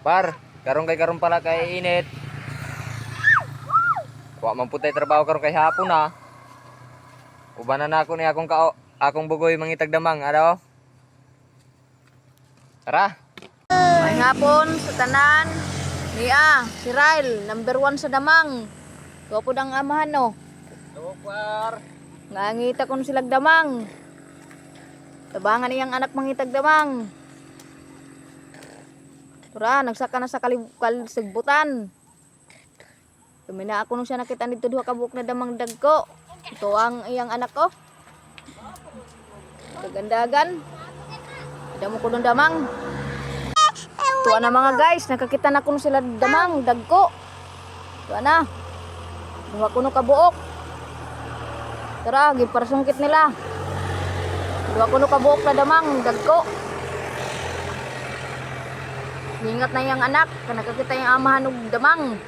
Par, karon pala kay init. Wa man putay trabaho karon kay hapon na. Ubanan na ako ni akong bugoy mangitag damang, ano? Tara. May hapon sa tanan. Niya, si Ryle, number 1 sa damang. Tuwa po ang amahan, no? Hello, par. Ngangita ko silag damang. Tabangan iyang anak mangitag damang. Tura, nagsaka na sa kaligbutan. Tumina ako nung siya nakita dito duha ka buok na damang dagko. Ito ang iyang anak ko. Kagandagan. Ada mo ko ng damang. Tuwa na mga guys, nakakita na ko sila damang dagko. Tuwa na. Duha ko no kabuok. Tara, giparsungkit nila. Duha ko no kabuok na damang dagko. Ingat na yung anak, nakakita yung amahan og damang.